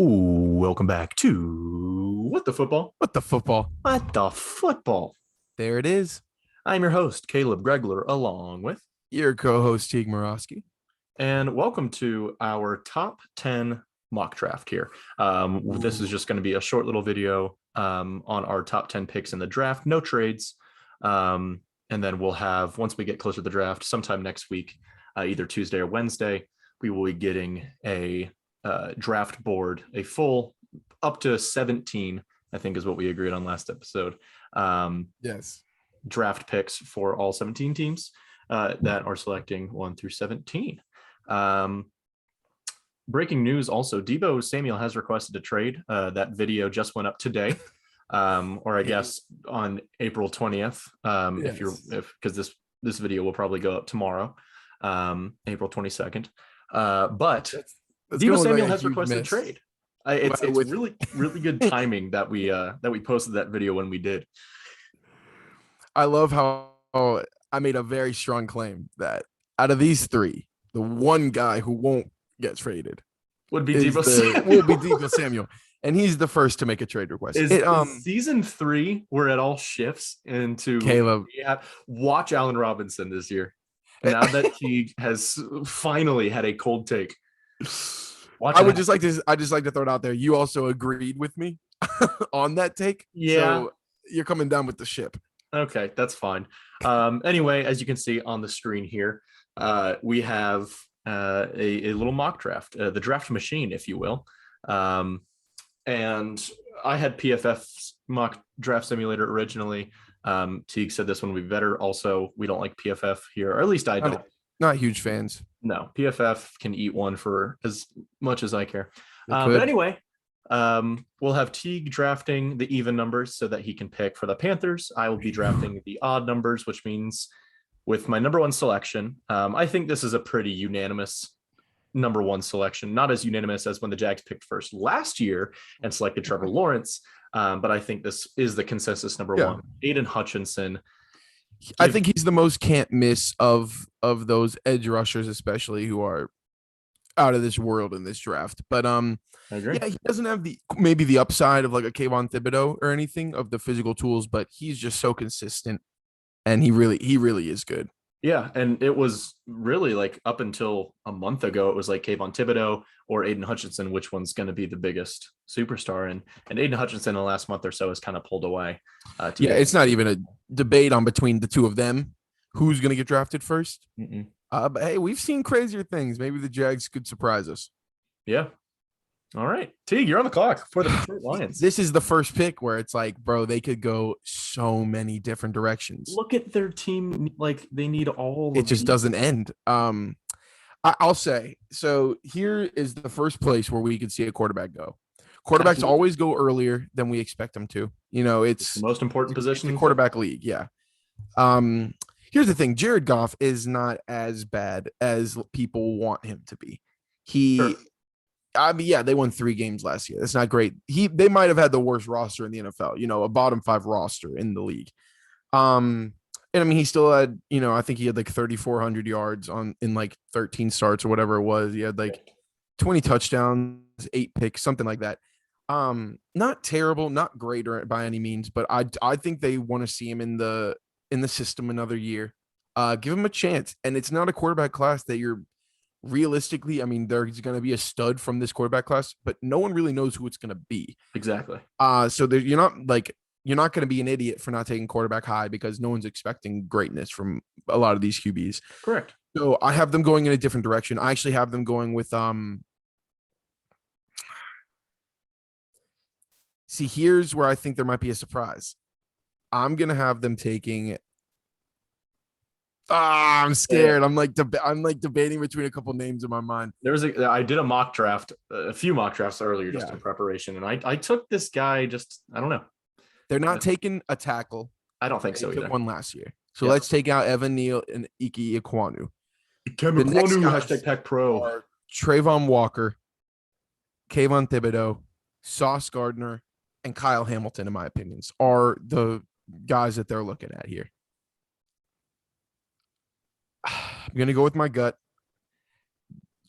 Ooh, welcome back to What the Football? What the football? What the Football? There it is. I'm your host, Caleb Gregler, along with, Your co-host Teague Morosky. and welcome to our top 10 mock draft here. This is just going to be a short little video on our top 10 picks in the draft, no trades. And then we'll have, once we get closer to the draft, sometime next week, either Tuesday or Wednesday, we will be getting a draft board, a full up to 17, I think is what we agreed on last episode. Yes. Draft picks for all 17 teams that are selecting 1 through 17. Breaking news also, Deebo Samuel has requested a trade. That video just went up today, or I guess on April 20th. Because this video will probably go up tomorrow, April 22nd. But That's Deebo going Samuel like a has huge requested a miss. trade. It's really good timing that we posted that video when we did. I love how I made a very strong claim that out of these three, the one guy who won't get traded Would be is Deebo Samuel. will be Deebo Samuel, and he's the first to make a trade request. Is season 3 where it all shifts into Caleb. Watch Allen Robinson this year. Now that he has finally had a cold take. I just like to throw it out there. You also agreed with me on that take. Yeah. So you're coming down with the ship. Okay, that's fine. Anyway, as you can see on the screen here, we have a little mock draft, the draft machine, if you will. And I had PFF's mock draft simulator originally. Teague said this one would be better. Also, we don't like PFF here, or at least I don't. Not huge fans. No, PFF can eat one for as much as I care. But anyway, we'll have Teague drafting the even numbers so that he can pick for the Panthers. I will be drafting the odd numbers, which means with my number one selection, I think this is a pretty unanimous number one selection. Not as unanimous as when the Jags picked first last year and selected Trevor Lawrence. But I think this is the consensus number one. Aiden Hutchinson. I think he's the most can't miss of those edge rushers, especially who are out of this world in this draft. But I agree. Yeah, he doesn't have maybe the upside of like a Kayvon Thibodeau or anything of the physical tools, but he's just so consistent, and he really is good. Yeah, and it was really like up until a month ago, it was like Kayvon Thibodeau or Aiden Hutchinson, which one's going to be the biggest superstar. And Aiden Hutchinson in the last month or so has kind of pulled away. It's not even a debate on between the two of them who's going to get drafted first. But hey, we've seen crazier things. Maybe the Jags could surprise us. Yeah. All right, Teague, you're on the clock for the Detroit Lions. This is the first pick where it's like, bro, they could go so many different directions. Look at their team. Like, they need all it just doesn't end. I'll say, so here is the first place where we could see a quarterback go. Quarterbacks always go earlier than we expect them to. You know, it's the most important position in the quarterback league. Yeah. Here's the thing. Jared Goff is not as bad as people want him to be. They won 3 games last year. That's not great. They might have had the worst roster in the NFL, a bottom 5 roster in the league. And I mean, he still had, I think he had like 3,400 yards in like 13 starts or whatever it was. He had like 20 touchdowns, 8 picks, something like that. Not terrible, not great by any means, but I think they want to see him in the system another year. Give him a chance. And it's not a quarterback class that you're realistically, I mean, there's going to be a stud from this quarterback class, but no one really knows who it's going to be. Exactly. So you're not going to be an idiot for not taking quarterback high because no one's expecting greatness from a lot of these QBs. Correct. So I have them going in a different direction. I actually have them going with see, here's where I think there might be a surprise. I'm going to have them taking I'm scared. I'm like debating between a couple names in my mind. I did a mock draft, a few mock drafts earlier just in preparation, and I took this guy I don't know. They're not taking a tackle. I don't think so either. Took one last year. So let's take out Evan Neal and Ike Ekwonu. Hashtag Pack Pro. Trayvon Walker, Kayvon Thibodeau, Sauce Gardner, and Kyle Hamilton, in my opinions, are the guys that they're looking at here. I'm going to go with my gut.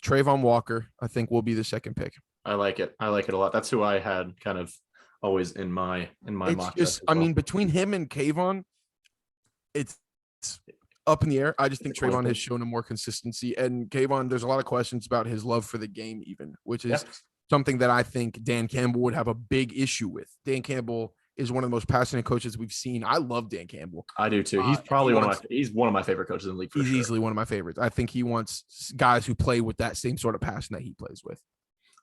Trayvon Walker, I think, will be the second pick. I like it. I like it a lot. That's who I had kind of always in my It's mock just, draft as well. between him and Kayvon, it's up in the air. I just think It's a coin Trayvon has flip. shown a more consistency, and Kayvon, there's a lot of questions about his love for the game, even, which is Yep. something that I think Dan Campbell would have a big issue with. Dan Campbell is one of the most passionate coaches we've seen. I love Dan Campbell. I do too. He's And probably he's one of my favorite coaches in the league for he's sure. easily one of my favorites. I think he wants guys who play with that same sort of passion that he plays with.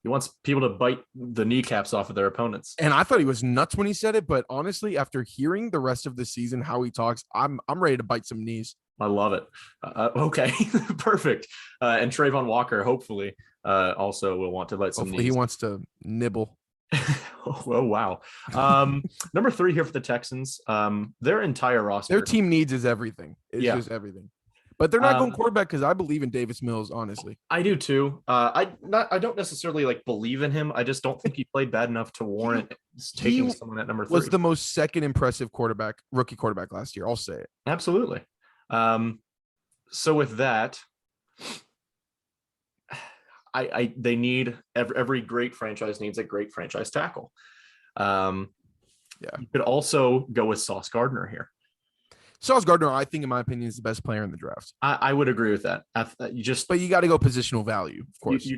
He wants people to bite the kneecaps off of their opponents. And I thought he was nuts when he said it, but honestly, after hearing the rest of the season, how he talks, I'm ready to bite some knees. I love it. Okay, perfect. And Trayvon Walker, hopefully, also will want to bite some Hopefully knees. he wants to nibble. Oh, wow. Number 3 here for the Texans. Their entire roster. Their team needs is everything. It's just everything. But they're not going quarterback because I believe in Davis Mills, honestly. I do too. I don't necessarily like believe in him. I just don't think he played bad enough to warrant taking someone at number 3. Was the most second impressive rookie quarterback last year. I'll say it. Absolutely. So with that, they need every great franchise needs a great franchise tackle. You could also go with Sauce Gardner here. Sauce Gardner, I think, in my opinion, is the best player in the draft. I would agree with that. But you got to go positional value, of course. You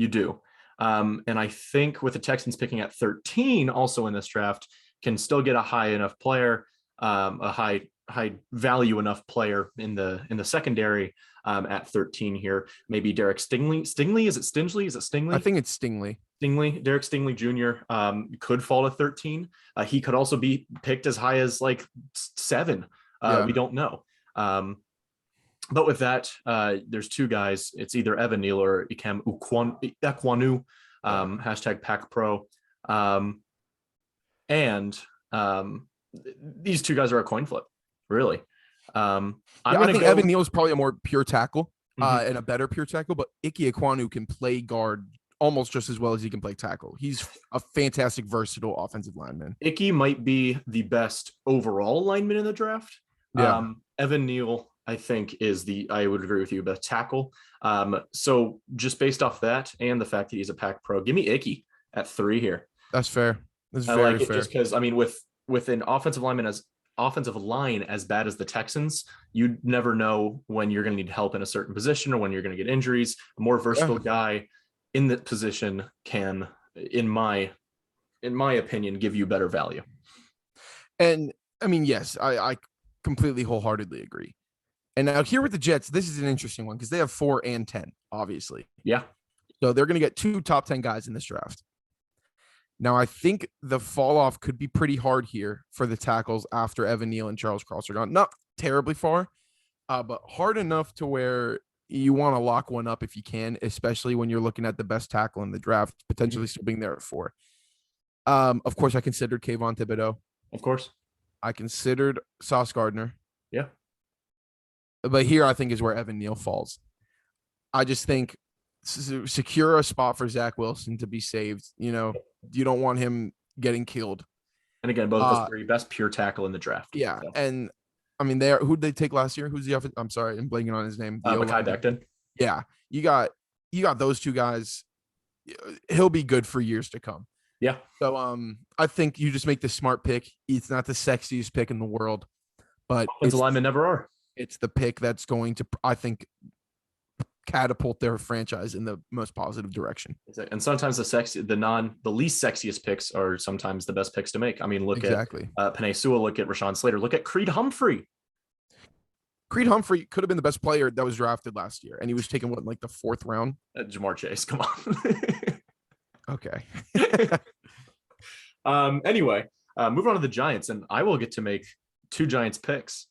do. And I think with the Texans picking at 13, also in this draft, can still get a high enough player, a high value enough player in the secondary at 13 here. Maybe Derek Stingley. Is it Stingley? Is it Stingley? I think it's Stingley. Derek Stingley Jr. Could fall to 13. He could also be picked as high as like 7. We don't know. But with that, there's 2 guys. It's either Evan Neal or Ikem Ekwonu, hashtag Pack Pro. And these 2 guys are a coin flip, really. I think Evan Neal is probably a more pure tackle and a better pure tackle, but Ike Ekwonu can play guard almost just as well as he can play tackle. He's a fantastic, versatile offensive lineman. Ike might be the best overall lineman in the draft. Yeah. Evan Neal, I think, I would agree with you, best tackle. So just based off that and the fact that he's a Pack Pro, give me Ike at 3 here. That's fair. That's I very like it fair. just because, I mean, with an offensive line as bad as the Texans, you never know when you're going to need help in a certain position or when you're going to get injuries. A more versatile guy in that position can, in my opinion, give you better value. And I mean, yes, I completely wholeheartedly agree. And now here with the Jets, this is an interesting one because they have 4 and 10, obviously. Yeah. So they're going to get 2 top 10 guys in this draft. Now, I think the fall off could be pretty hard here for the tackles after Evan Neal and Charles Cross are gone. Not terribly far, but hard enough to where you want to lock one up if you can, especially when you're looking at the best tackle in the draft, potentially still being there at 4. Of course, I considered Kayvon Thibodeau. Of course. I considered Sauce Gardner. Yeah. But here I think is where Evan Neal falls. I just think secure a spot for Zach Wilson to be saved. You know, you don't want him getting killed. And again, both of us are best pure tackle in the draft. Yeah. So. And I mean, who'd they take last year? Who's the offense? I'm sorry, I'm blanking on his name. Mekhi Becton. Yeah. You got those 2 guys. He'll be good for years to come. Yeah. So I think you just make the smart pick. It's not the sexiest pick in the world, but offensive linemen never are. It's the pick that's going to, I think, catapult their franchise in the most positive direction. And sometimes the least sexiest picks are sometimes the best picks to make. I mean, look at Penei Sewell, look at Rashawn Slater, look at Creed Humphrey. Creed Humphrey could have been the best player that was drafted last year, and he was taken like the 4th round. Jamar Chase, come on. Okay. Anyway, moving on to the Giants, and I will get to make 2 Giants picks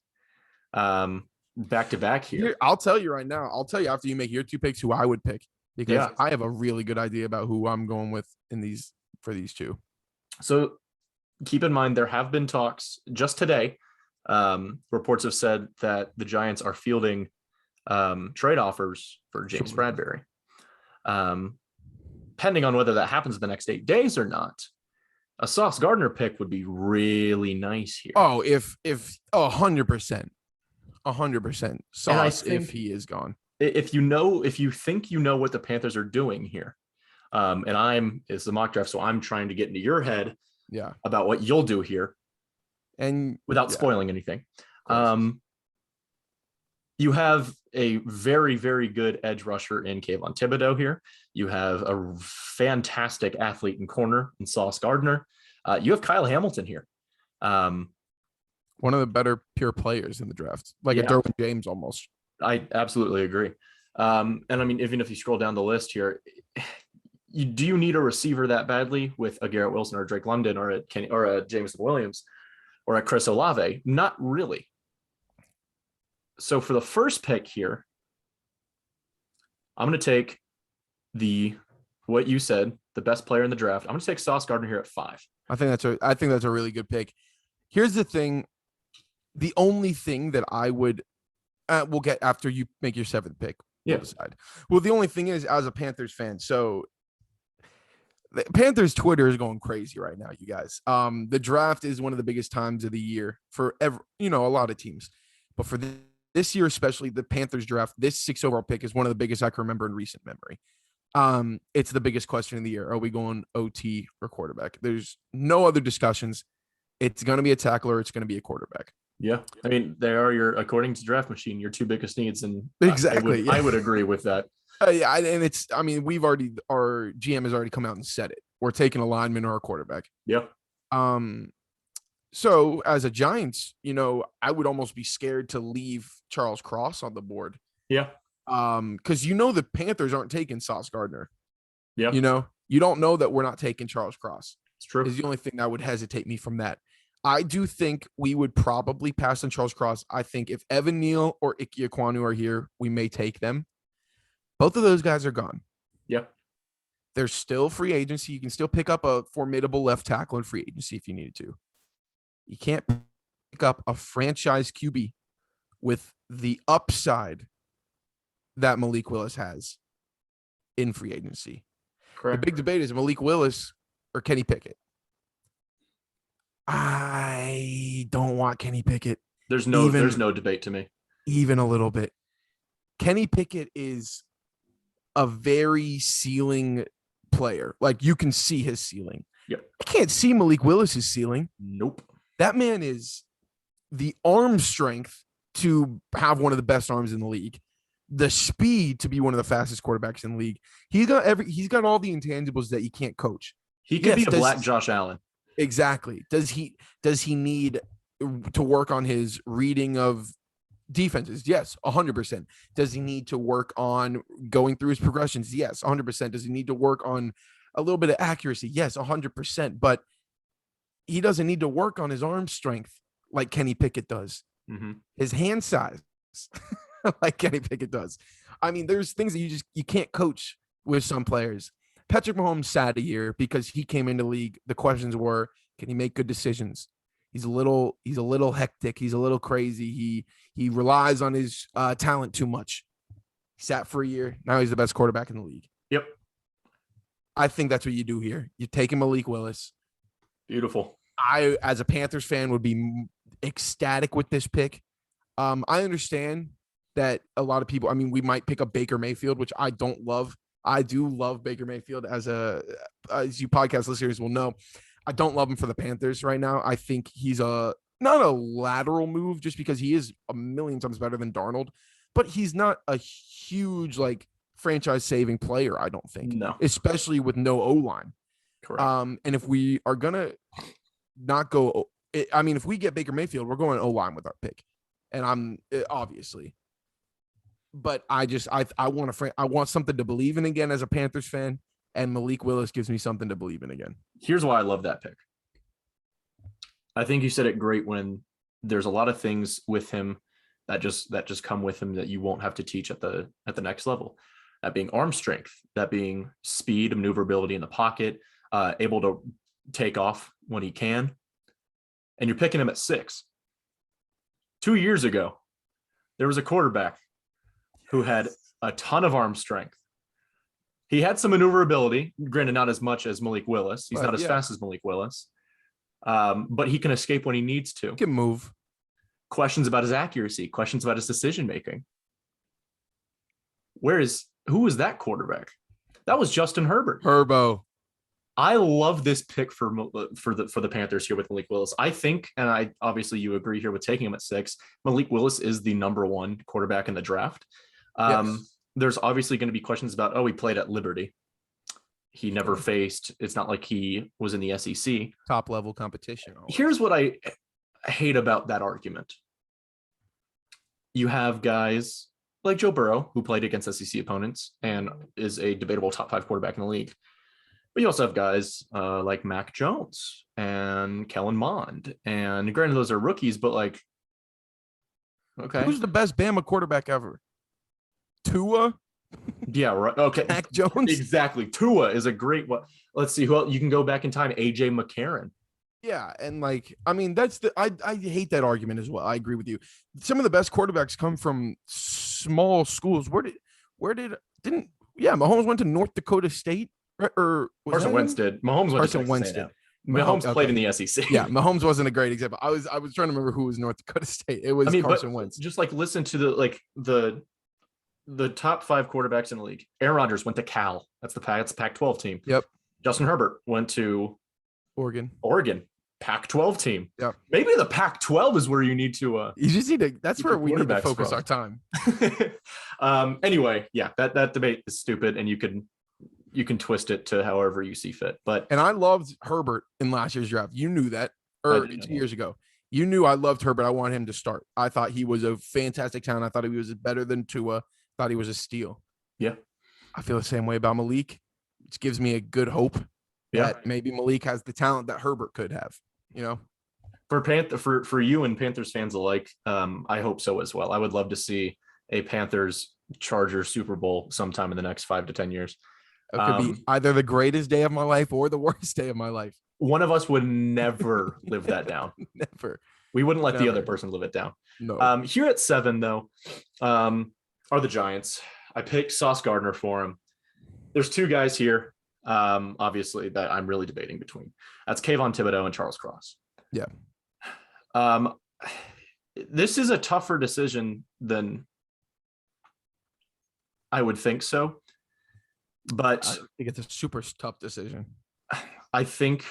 back to back here. I'll tell you right now. I'll tell you after you make your 2 picks who I would pick, because I have a really good idea about who I'm going with for these 2. So keep in mind, there have been talks just today. Reports have said that the Giants are fielding trade offers for James Bradbury. Depending on whether that happens in the next 8 days or not, a Sauce Gardner pick would be really nice here. Oh, if 100%. 100% Sauce if he is gone. If you think you know what the Panthers are doing here, And it's the mock draft, so I'm trying to get into your head about what you'll do here, and without spoiling anything. You have a very, very good edge rusher in Kayvon Thibodeau here. You have a fantastic athlete in corner in Sauce Gardner. You have Kyle Hamilton here. One of the better pure players in the draft, like a Derwin James almost. I absolutely agree. And I mean, even if you scroll down the list here, do you need a receiver that badly with a Garrett Wilson or a Drake London or a Jameson Williams or a Chris Olave? Not really. So for the first pick here, I'm going to take what you said, the best player in the draft. I'm going to take Sauce Gardner here at 5. I think that's a really good pick. Here's the thing. The only thing that I would, we'll get after you make your 7th pick. We'll decide. Well, the only thing is, as a Panthers fan, so the Panthers Twitter is going crazy right now, you guys. The draft is one of the biggest times of the year for a lot of teams, but for this year, especially the Panthers draft, this 6th overall pick is one of the biggest I can remember in recent memory. It's the biggest question of the year. Are we going OT or quarterback? There's no other discussions. It's going to be a tackler. It's going to be a quarterback. Yeah. I mean, they are according to Draft Machine, your 2 biggest needs. And exactly. I would agree with that. And our GM has already come out and said it. We're taking a lineman or a quarterback. Yeah. So as a Giants, I would almost be scared to leave Charles Cross on the board. Yeah. Because the Panthers aren't taking Sauce Gardner. Yeah. You don't know that we're not taking Charles Cross. It's true. Is the only thing that would hesitate me from that. I do think we would probably pass on Charles Cross. I think if Evan Neal or Ike Ekwonu are here, we may take them. Both of those guys are gone. Yeah. There's still free agency. You can still pick up a formidable left tackle in free agency if you needed to. You can't pick up a franchise QB with the upside that Malik Willis has in free agency. Correct. The big debate is Malik Willis or Kenny Pickett. I don't want Kenny Pickett. There's no debate to me. Even a little bit. Kenny Pickett is a very ceiling player. Like, you can see his ceiling. Yep. I can't see Malik Willis's ceiling. Nope. That man is the arm strength to have one of the best arms in the league, the speed to be one of the fastest quarterbacks in the league. He's got all the intangibles that you can't coach. He could be a black Josh Allen. Exactly. Does he need to work on his reading of defenses? Yes, 100%. Does he need to work on going through his progressions? Yes, 100%. Does he need to work on a little bit of accuracy? Yes, 100%. But he doesn't need to work on his arm strength like Kenny Pickett does. Mm-hmm. His hand size like Kenny Pickett does. I mean, there's things that you can't coach with some players. Patrick Mahomes sat a year because he came into the league. The questions were, can he make good decisions? He's a little hectic. He's a little crazy. He relies on his talent too much. He sat for a year. Now he's the best quarterback in the league. Yep. I think that's what you do here. You take him Malik Willis. Beautiful. I, as a Panthers fan, would be ecstatic with this pick. I understand that a lot of people, we might pick up Baker Mayfield, which I don't love. I do love Baker Mayfield as you podcast listeners will know. I don't love him for the Panthers right now. I think he's not a lateral move just because he is a million times better than Darnold, but he's not a huge franchise saving player. I don't think, no, especially with no O-line. Correct. And if we are going to not go, if we get Baker Mayfield, we're going O-line with our pick, and obviously. But I want something to believe in again as a Panthers fan, and Malik Willis gives me something to believe in again. Here's why I love that pick. I think you said it great when there's a lot of things with him that just come with him that you won't have to teach at the next level. That being arm strength, that being speed, maneuverability in the pocket, able to take off when he can. And you're picking him at 6. 2 years ago, there was a quarterback who had a ton of arm strength. He had some maneuverability, granted not as much as Malik Willis. He's not as fast as Malik Willis, but he can escape when he needs to. He can move. Questions about his accuracy, questions about his decision-making. Who is that quarterback? That was Justin Herbert. Herbo. I love this pick for the Panthers here with Malik Willis. I think, and I obviously you agree here with taking him at 6. Malik Willis is the number 1 quarterback in the draft. Yes. There's obviously going to be questions about, he played at Liberty. He never faced. It's not like he was in the SEC. Top level competition. Here's what I hate about that argument. You have guys like Joe Burrow, who played against SEC opponents and is a debatable top 5 quarterback in the league. But you also have guys like Mac Jones and Kellen Mond. And granted, those are rookies, but like, okay. Who's the best Bama quarterback ever? Tua? Yeah, right. Okay. Mac Jones? Exactly. Tua is a great one. Let's see who else. You can go back in time. AJ McCarron. Yeah, and like, I mean, I hate that argument as well. I agree with you. Some of the best quarterbacks come from small schools. Mahomes went to North Dakota State, right? Or Carson Wentz did. Mahomes went Carson to Wentz did. Mahomes played in the SEC. Yeah, Mahomes wasn't a great example. I was trying to remember who was North Dakota State. It was Carson Wentz. Just like listen to the top 5 quarterbacks in the league. Aaron Rodgers went to Cal. That's the Pac-12 team. Yep. Justin Herbert went to Oregon. Pac-12 team. Yep. Maybe the Pac-12 is where you need to. You just need to. That's where we need to focus our time. Anyway, yeah, that debate is stupid, and you can twist it to however you see fit. And I loved Herbert in last year's draft. You knew that, or 2 years ago. You knew I loved Herbert. I wanted him to start. I thought he was a fantastic talent. I thought he was better than Tua. Thought he was a steal. Yeah. I feel the same way about Malik, which gives me a good hope that maybe Malik has the talent that Herbert could have, For you and Panthers fans alike, I hope so as well. I would love to see a Panthers Chargers Super Bowl sometime in the next 5 to 10 years. It could be either the greatest day of my life or the worst day of my life. One of us would never live that down. Never. We wouldn't let the other person live it down. No. Here at 7, though, are the Giants. I picked Sauce Gardner for him. There's 2 guys here, obviously, that I'm really debating between. That's Kayvon Thibodeau and Charles Cross. Yeah. This is a tougher decision than I would think so. But I think it's a super tough decision. I think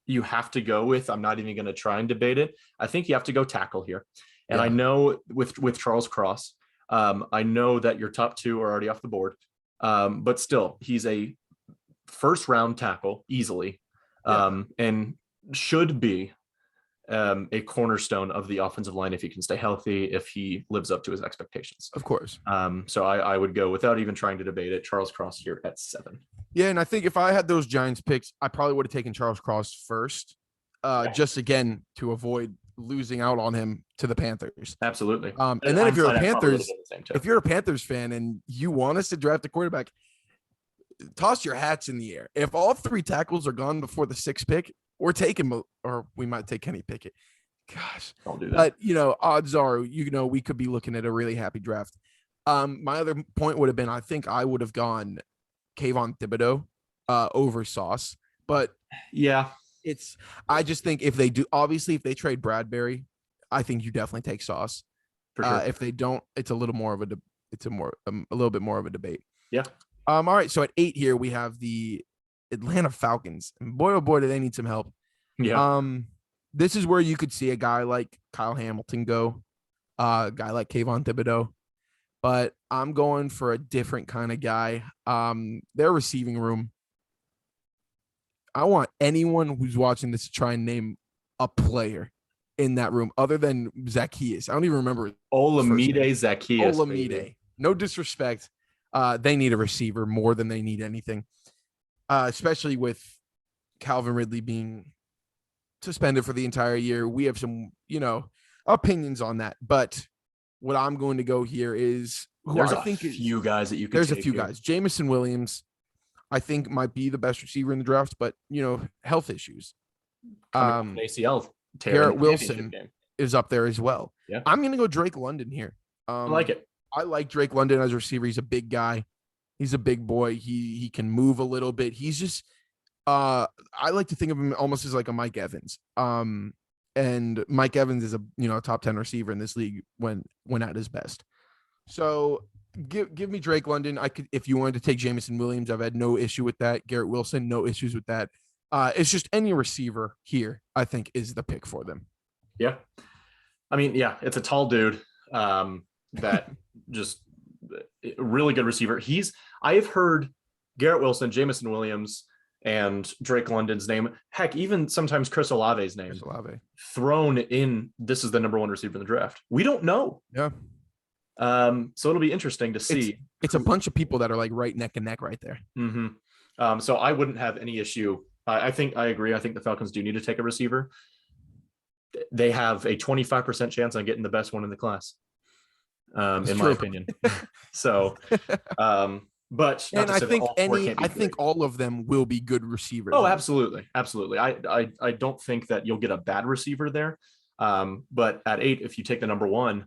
you have to go with, I'm not even going to try and debate it. I think you have to go tackle here. And I know with Charles Cross, I know that your top 2 are already off the board. But still, he's a first round tackle easily, and should be a cornerstone of the offensive line if he can stay healthy, if he lives up to his expectations. Of course. So I would go, without even trying to debate it, Charles Cross here at 7. Yeah, and I think if I had those Giants picks, I probably would have taken Charles Cross first, just again to avoid losing out on him to the Panthers. Absolutely. And then if you're a Panthers fan and you want us to draft a quarterback, toss your hats in the air. If all 3 tackles are gone before the 6th pick, we're taking, or we might take Kenny Pickett. Gosh, don't do that. But odds are, we could be looking at a really happy draft. My other point would have been, I think I would have gone Kayvon Thibodeau over Sauce, but yeah, I just think if they trade Bradbury, I think you definitely take Sauce. For sure. If they don't, it's a little more of a little bit more of a debate. Yeah. All right. So at 8 here, we have the Atlanta Falcons. And boy, oh boy, do they need some help. Yeah. This is where you could see a guy like Kyle Hamilton go, a guy like Kayvon Thibodeau. But I'm going for a different kind of guy. Their receiving room. I want anyone who's watching this to try and name a player in that room other than Zacchaeus. I don't even remember. Olamide Zacchaeus. Olamide. Baby. No disrespect. They need a receiver more than they need anything, especially with Calvin Ridley being suspended for the entire year. We have some, opinions on that. But what I'm going to go here is there's a few guys that you could There's a few guys. Jamison Williams, I think, might be the best receiver in the draft, but, health issues. ACL. Garrett Wilson is up there as well. Yeah. I'm going to go Drake London here. I like it. I like Drake London as a receiver. He's a big guy. He's a big boy. He can move a little bit. He's just I like to think of him almost as like a Mike Evans. And Mike Evans is a top 10 receiver in this league when at his best. So give me Drake London. I could, if you wanted to take Jamison Williams, I've had no issue with that. Garrett Wilson, no issues with that. It's just any receiver here, I think, is the pick for them. Yeah. I mean, yeah, it's a tall dude that just really good receiver. I have heard Garrett Wilson, Jamison Williams, and Drake London's name, heck, even sometimes Chris Olave's name thrown in. This is the number one receiver in the draft. We don't know. Yeah. So it'll be interesting to see. It's a bunch of people that are like right neck and neck right there. Mm-hmm. So I wouldn't have any issue. I agree. I think the Falcons do need to take a receiver. They have a 25% chance on getting the best one in the class, in my opinion. So, but and I think all of them will be good receivers. Oh, absolutely, absolutely. I don't think that you'll get a bad receiver there. But at 8, if you take the number 1,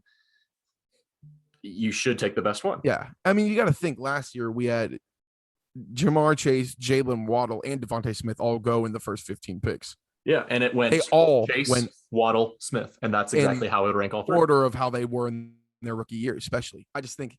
you should take the best one. Yeah. I mean, you got to think last year we had Jamar Chase, Jalen Waddle, and Devontae Smith all go in the first 15 picks. Yeah. And it went Chase, Waddle, Smith. And that's exactly how it would rank all 3. Order of how they were in their rookie year, especially. I just think,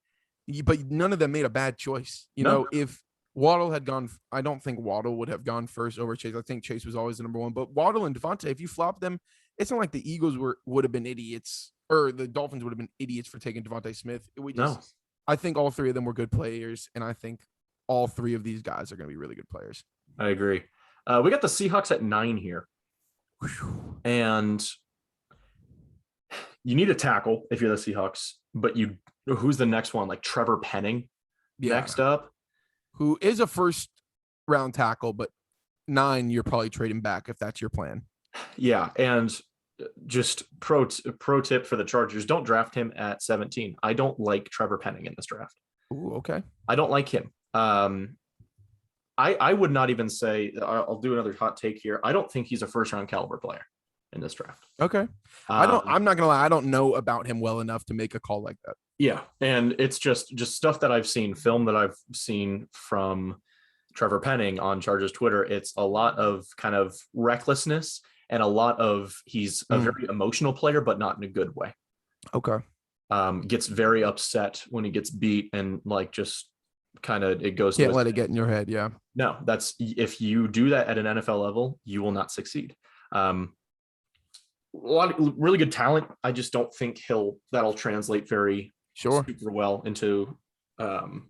but none of them made a bad choice. You know, if Waddle had gone, I don't think Waddle would have gone first over Chase. I think Chase was always the number 1. But Waddle and Devontae, if you flop them, it's not like the Eagles would have been idiots. Or the Dolphins would have been idiots for taking Devontae Smith. I think all 3 of them were good players, and I think all 3 of these guys are going to be really good players. I agree. We got the Seahawks at 9 here. And you need a tackle if you're the Seahawks, but who's the next one? Like Trevor Penning next up? Who is a first-round tackle, but 9 you're probably trading back if that's your plan. Yeah, and just pro tip for the Chargers, don't draft him at 17. I don't like Trevor Penning in this draft. Ooh, okay. I don't like him. I would not even say, I'll do another hot take here. I don't think he's a first round caliber player in this draft. Okay. I'm not gonna lie, I don't know about him well enough to make a call like that. Yeah. And it's just stuff that I've seen, film that I've seen from Trevor Penning on Chargers Twitter. It's a lot of kind of recklessness and a lot of he's a very emotional player, but not in a good way. Okay. Gets very upset when he gets beat and like just kind of it goes. Can't let it get in your head. Yeah. No, if you do that at an NFL level, you will not succeed. A lot of really good talent. I just don't think that'll translate very super well into the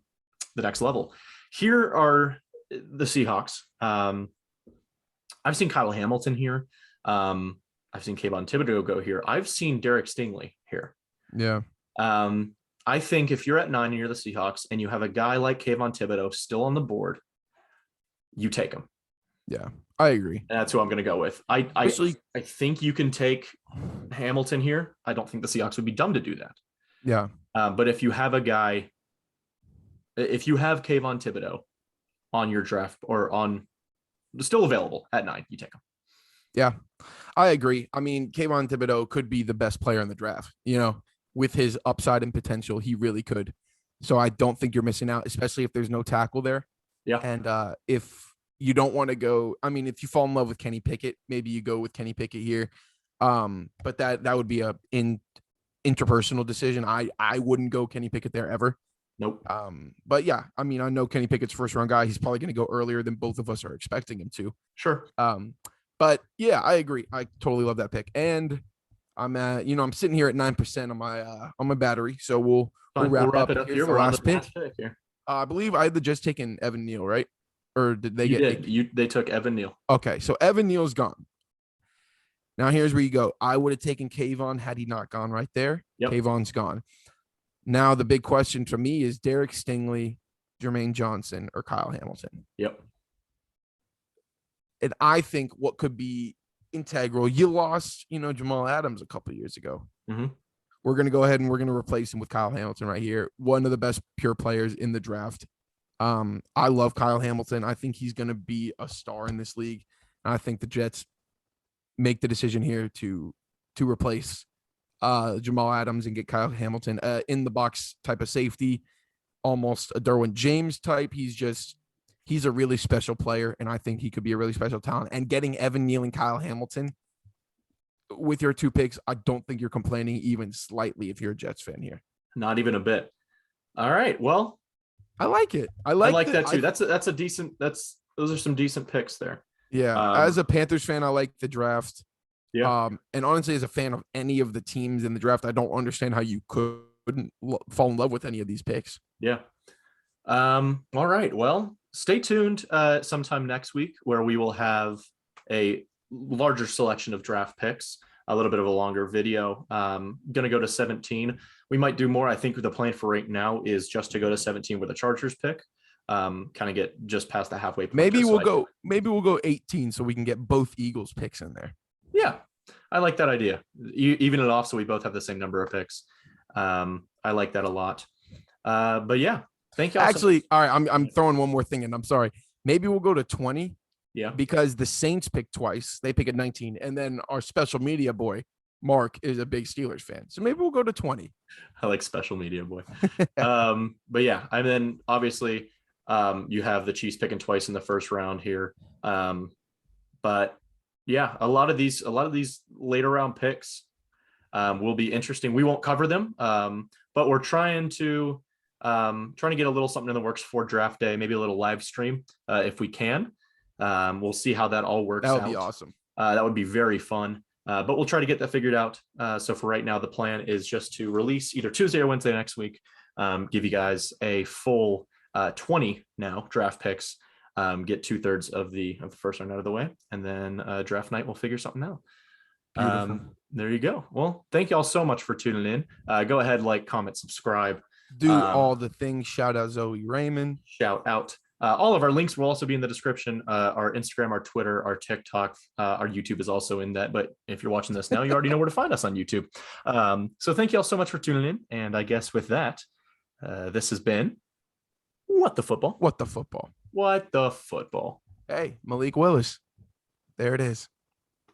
next level. Here are the Seahawks. I've seen Kyle Hamilton here. I've seen Kayvon Thibodeau go here. I've seen Derek Stingley here. Yeah. I think if you're at 9 and you're the Seahawks and you have a guy like Kayvon Thibodeau still on the board, you take him. Yeah, I agree. And that's who I'm going to go with. I think you can take Hamilton here. I don't think the Seahawks would be dumb to do that. Yeah. But if you have Kayvon Thibodeau on your draft or still available at 9, you take him. Yeah, I agree. I mean, Kayvon Thibodeau could be the best player in the draft, with his upside and potential, he really could. So I don't think you're missing out, especially if there's no tackle there. Yeah. And if you don't want to go, I mean, if you fall in love with Kenny Pickett, maybe you go with Kenny Pickett here. But that would be a interpersonal decision. I wouldn't go Kenny Pickett there ever. Nope. But yeah, I mean, I know Kenny Pickett's first round guy. He's probably going to go earlier than both of us are expecting him to. Sure. But yeah, I agree. I totally love that pick. And I'm at, I'm sitting here at 9% on my battery. So we'll wrap it up here for the last pick. I believe I had just taken Evan Neal, right? Or did they They took Evan Neal. Okay, so Evan Neal's gone. Now here's where you go. I would have taken Kayvon had he not gone right there. Yep. Kayvon's gone. Now the big question for me is Derek Stingley, Jermaine Johnson, or Kyle Hamilton. Yep. And I think what could be integral, you lost, Jamal Adams a couple of years ago. Mm-hmm. We're going to go ahead and we're going to replace him with Kyle Hamilton right here. One of the best pure players in the draft. I love Kyle Hamilton. I think he's going to be a star in this league. And I think the Jets make the decision here to replace Jamal Adams and get Kyle Hamilton in the box type of safety, almost a Derwin James type. He's a really special player, and I think he could be a really special talent. And getting Evan Neal and Kyle Hamilton with your 2 picks, I don't think you're complaining even slightly if you're a Jets fan here. Not even a bit. All right. Well, I like it. I like like that too. That's a decent. Those are some decent picks there. Yeah. As a Panthers fan, I like the draft. Yeah. And honestly, as a fan of any of the teams in the draft, I don't understand how you couldn't fall in love with any of these picks. Yeah. All right. Well, stay tuned sometime next week where we will have a larger selection of draft picks, a little bit of a longer video. Gonna go to 17. We might do more. I think the plan for right now is just to go to 17 with the Chargers pick. Kind of get just past the halfway point. Maybe we'll go 18 so we can get both Eagles picks in there. Yeah, I like that idea. Even it off so we both have the same number of picks. I like that a lot. But yeah, thank you. Actually, all right, I'm throwing one more thing in. I'm sorry. Maybe we'll go to 20. Yeah. Because the Saints pick twice. They pick at 19. And then our special media boy, Mark, is a big Steelers fan. So maybe we'll go to 20. I like special media boy. But yeah, and then obviously you have the Chiefs picking twice in the first round here. But yeah, a lot of these later round picks will be interesting. We won't cover them, but we're trying to get a little something in the works for draft day, maybe a little live stream if we can. We'll see how that all works out. That would be awesome. That would be very fun. But we'll try to get that figured out. So for right now, the plan is just to release either Tuesday or Wednesday next week, give you guys a full 20 now draft picks, get 2/3 of the first round out of the way. And then draft night, we'll figure something out. There you go. Well, thank you all so much for tuning in. Go ahead, like, comment, subscribe. Do all the things. Shout out Zoe Raymond. Shout out. All of our links will also be in the description. Our Instagram, our Twitter, our TikTok, our YouTube is also in that. But if you're watching this now, you already know where to find us on YouTube. So thank you all so much for tuning in. And I guess with that, this has been What the Football. What the Football. What the Football. Hey, Malik Willis. There it is.